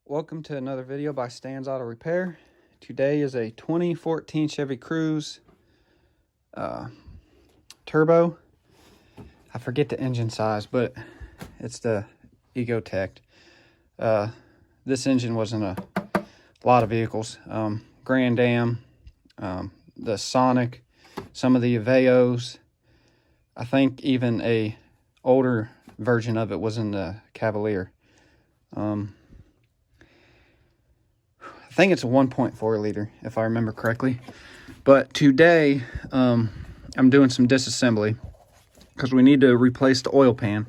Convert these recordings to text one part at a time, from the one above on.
Welcome to another video by Stan's Auto Repair. Today is a 2014 Chevy Cruz turbo. I forget the engine size, but it's the Ecotec. This engine was in a lot of vehicles. Grand Am, the Sonic, some of the Aveos. I think even a older version of it was in the Cavalier. I think it's a 1.4 liter, if I remember correctly. But today, I'm doing some disassembly because we need to replace the oil pan.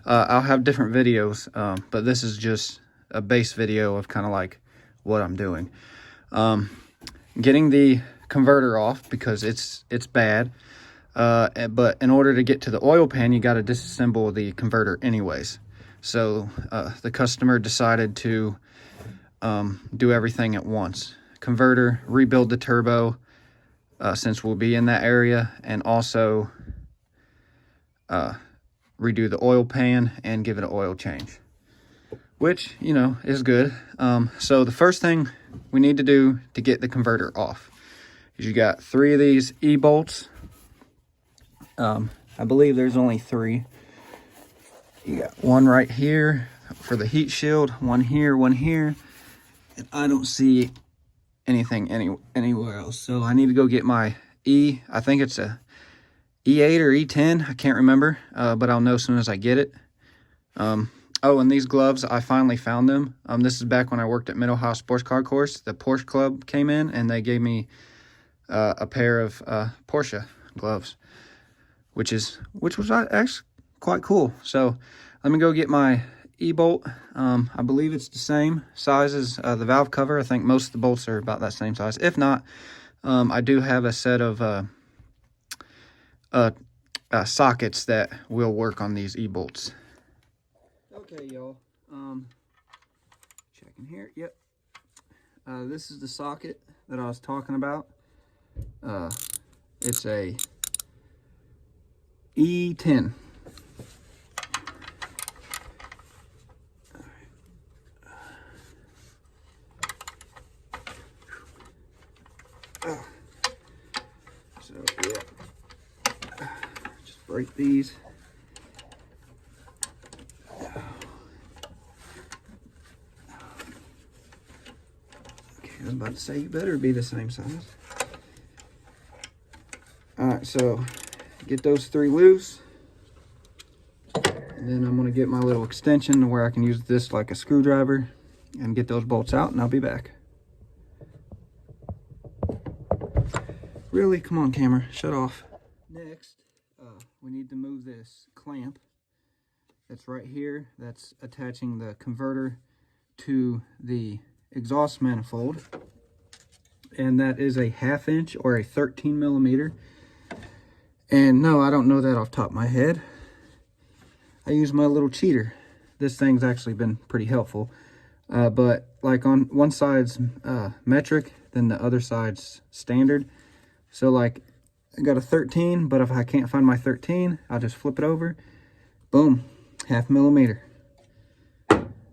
I'll have different videos, but this is just a base video of kind of like what I'm doing. Getting the converter off because it's bad. But in order to get to the oil pan, you got to disassemble the converter anyways. So the customer decided to do everything at once. Converter, rebuild the turbo, since we'll be in that area, and also redo the oil pan and give it an oil change, which, you know, is good. So the first thing we need to do to get the converter off is you got 3 of these E-bolts. I believe there's only 3. You got one right here for the heat shield, one here, and I don't see anything anywhere else. So I need to go get my I think it's a E8 or E10, I can't remember, but I'll know as soon as I get it. Oh, and these gloves, I finally found them. This is back when I worked at Mid-Ohio Sports Car Course. The Porsche Club came in and they gave me a pair of Porsche gloves, which was actually quite cool. So let me go get my E-bolt. I believe it's the same size as the valve cover. I think most of the bolts are about that same size. If not, I do have a set of sockets that will work on these E-bolts. Okay, y'all. Checking here. Yep. This is the socket that I was talking about. It's a E10. So yeah, just break these. Okay, I was about to say, you better be the same size. Alright, so get those 3 loose. And then I'm going to get my little extension where I can use this like a screwdriver and get those bolts out, and I'll be back. Really? Come on, camera. Shut off. Next, we need to move this clamp that's right here. That's attaching the converter to the exhaust manifold. And that is a 1/2 inch or a 13 millimeter. And no, I don't know that off the top of my head. I use my little cheater. This thing's actually been pretty helpful. But like on one side's metric, then the other side's standard. So like I got a 13, but if I can't find my 13, I'll just flip it over. Boom, 1/2 millimeter.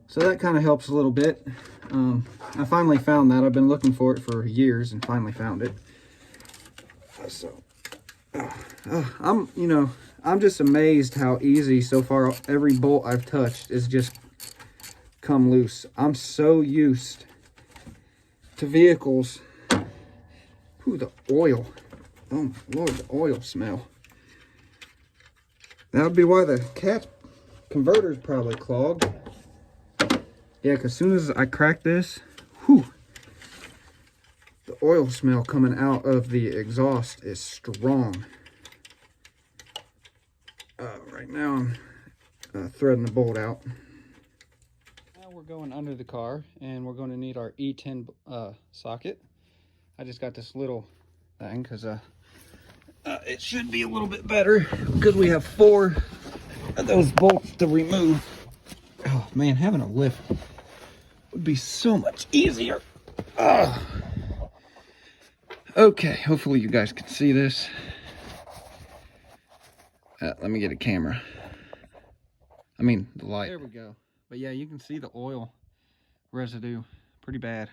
So that kind of helps a little bit. I finally found that. I've been looking for it for years and finally found it. So I'm just amazed how easy so far every bolt I've touched is just come loose. I'm so used to vehicles. Ooh, the oil. Oh my Lord, the oil smell. That would be why the cat converter's probably clogged. Yeah, because as soon as I crack this, whew, the oil smell coming out of the exhaust is strong. Right now I'm threading the bolt out. Now we're going under the car and we're going to need our E10 socket. I just got this little thing because it should be a little bit better because we have 4 of those bolts to remove. Oh man, having a lift would be so much easier. Okay, hopefully you guys can see this. Let me get a camera. I mean, the light. There we go. But yeah, you can see the oil residue. Pretty bad.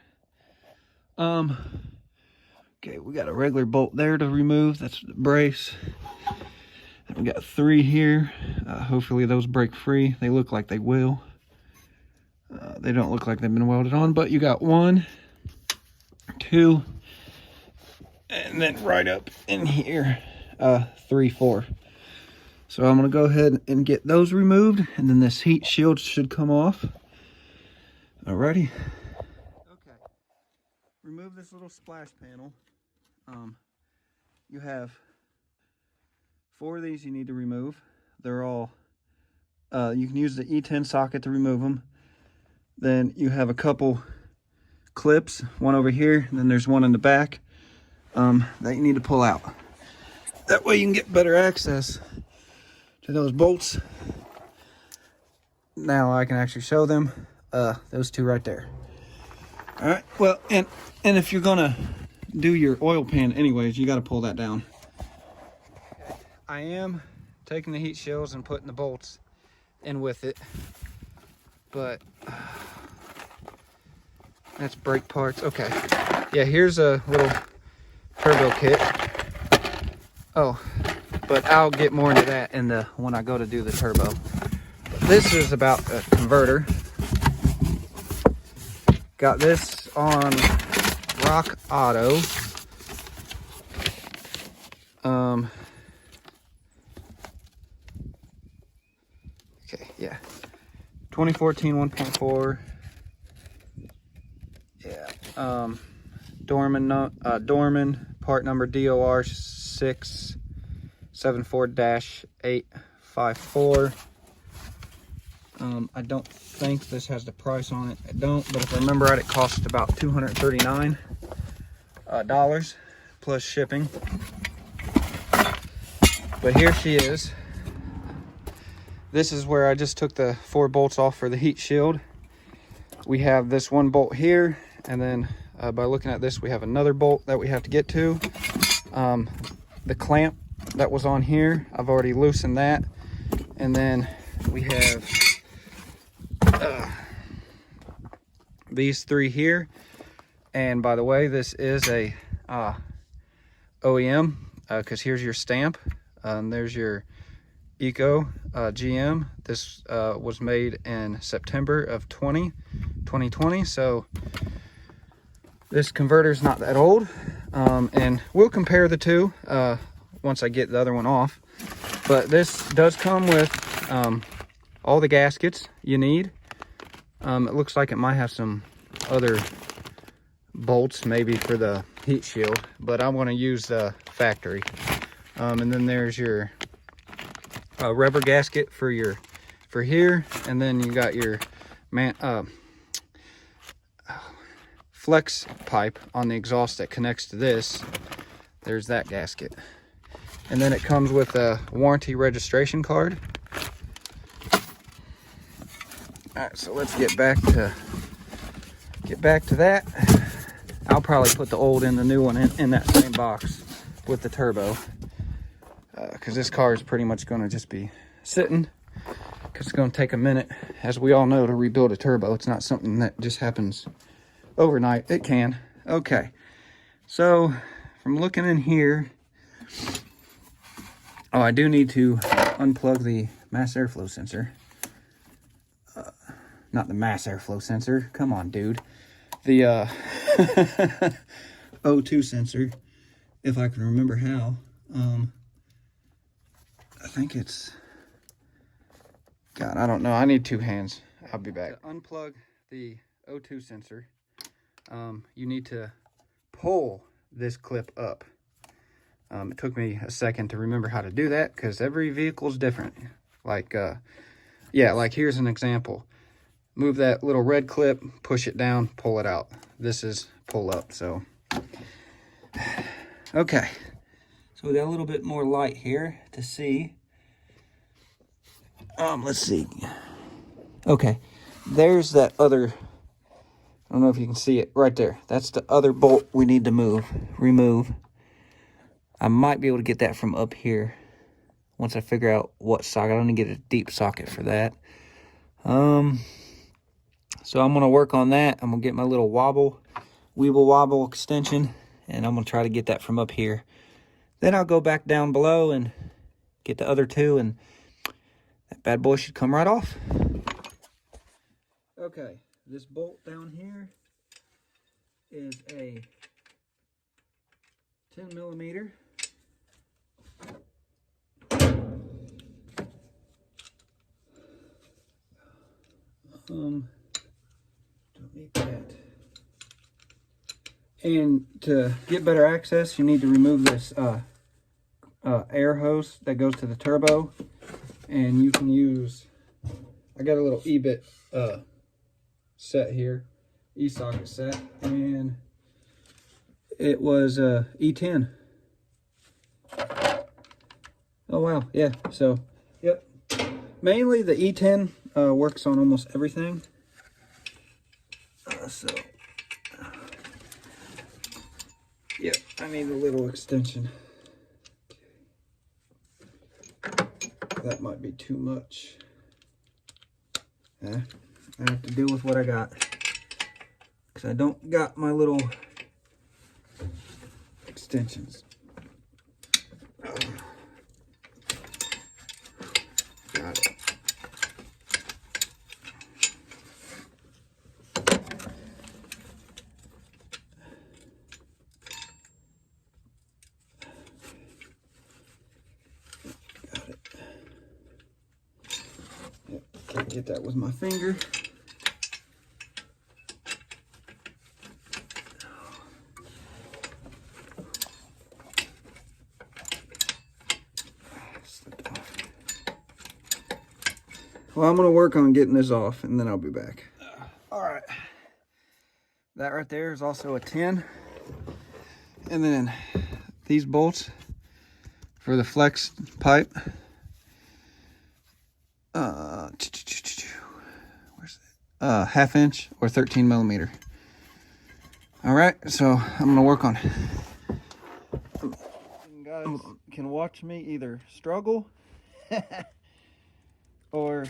Okay, we got a regular bolt there to remove. That's the brace. And we got 3 here. Hopefully those break free. They look like they will. They don't look like they've been welded on, but you got 1, 2, and then right up in here, 3, 4. So I'm gonna go ahead and get those removed, and then this heat shield should come off. Alrighty. Okay. Remove this little splash panel. You have 4 of these you need to remove. They're all, you can use the E10 socket to remove them. Then you have a couple clips, one over here, and then there's one in the back that you need to pull out. That way you can get better access to those bolts. Now I can actually show them, those 2 right there. All right, well, and if you're gonna do your oil pan anyways, you got to pull that down. Okay. I am taking the heat shields and putting the bolts in with it, but that's brake parts. Okay, yeah, here's a little turbo kit. Oh, but I'll get more into that in the when I go to do the turbo. This is about a converter. Got this on Rock Auto. Okay, yeah. 2014 1.4. Yeah. Dorman part number DOR 674-854. I don't think this has the price on it. I don't, but if I remember right, it cost about $239 plus shipping. But here she is. This is where I just took the 4 bolts off for the heat shield. We have this 1 bolt here, and then by looking at this, we have another bolt that we have to get to. The clamp that was on here, I've already loosened that. And then we have these 3 here. And by the way, this is a OEM, because here's your stamp. There's your Eco GM. This was made in September of 2020. So this converter is not that old. And we'll compare the 2 once I get the other one off. But this does come with all the gaskets you need. It looks like it might have some other bolts maybe for the heat shield, but I want to use the factory. And then there's your rubber gasket for here, and then you got your flex pipe on the exhaust that connects to this. There's that gasket. And then it comes with a warranty registration card. All right, so let's get back to that. I'll probably put the old and the new one in that same box with the turbo, because this car is pretty much going to just be sitting, because it's going to take a minute, as we all know, to rebuild a turbo. It's not something that just happens overnight. It can. Okay, so from looking in here, oh, I do need to unplug the mass airflow sensor. Not the mass airflow sensor. Come on, dude. The O2 sensor, if I can remember how. I think it's... God, I don't know. I need 2 hands. I'll be back. To unplug the O2 sensor, you need to pull this clip up. It took me a second to remember how to do that, because every vehicle is different. Like, yeah, like here's an example. Move that little red clip, push it down, pull it out. This is pull up, so. Okay, so we got a little bit more light here to see. Let's see. Okay, there's that other, I don't know if you can see it right there. That's the other bolt we need to remove. I might be able to get that from up here once I figure out what socket. I'm gonna get a deep socket for that. So I'm gonna work on that. I'm gonna get my little weeble wobble extension, and I'm gonna try to get that from up here. Then I'll go back down below and get the other two, and that bad boy should come right off. Okay, this bolt down here is a 10 millimeter. Don't need that. And to get better access, you need to remove this air hose that goes to the turbo, and you can use, I got a little E-bit set here, E-socket set, and it was E10. Oh wow, yeah, so yep, mainly the E10 works on almost everything. Yep, I need a little extension. That might be too much. I have to deal with what I got, because I don't got my little extensions. Got it. Can't get that with my finger. Well, I'm going to work on getting this off, and then I'll be back. All right. That right there is also a 10. And then these bolts for the flex pipe. Where's that? 1/2 inch or 13 millimeter. All right, so I'm going to work on it. You guys can watch me either struggle or,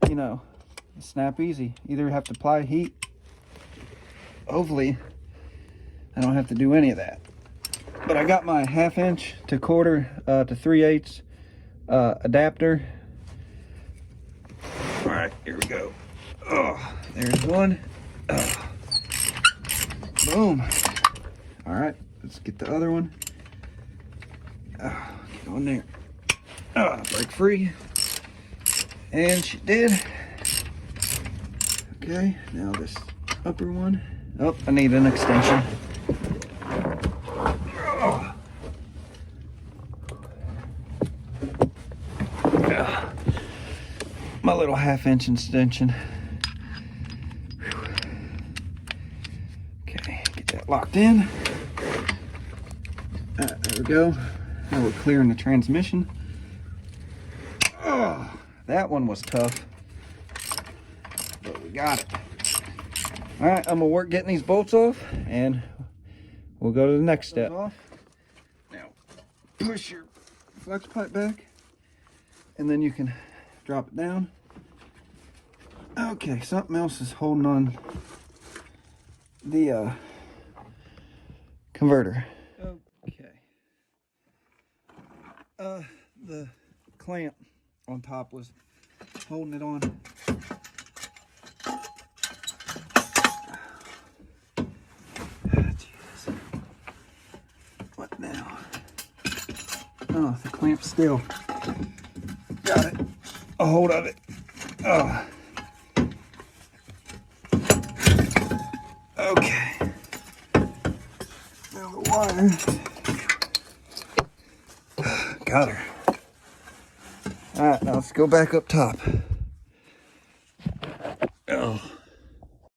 you know, snap easy. Either have to apply heat. Hopefully I don't have to do any of that. But I got my 1/2 inch to 1/4 to 3/8 adapter. All right, here we go. Oh, there's one. Oh. Boom. All right, let's get the other one. Oh, get on there. Oh, break free. And she did. Okay, now this upper one. Oh, I need an extension. Oh. Yeah. My little 1/2 inch extension. Whew. Okay, get that locked in. There we go. Now we're clearing the transmission. Oh, that one was tough, but we got it. All right, I'm gonna work getting these bolts off, and we'll go to the next step. Now, push your flex pipe back, and then you can drop it down. Okay, something else is holding on the converter. Okay. The clamp on top was holding it on. Jeez. What now? Oh, the clamp still got it. A hold of it. Oh. Okay. Now the wire. Got her. All right, now let's go back up top.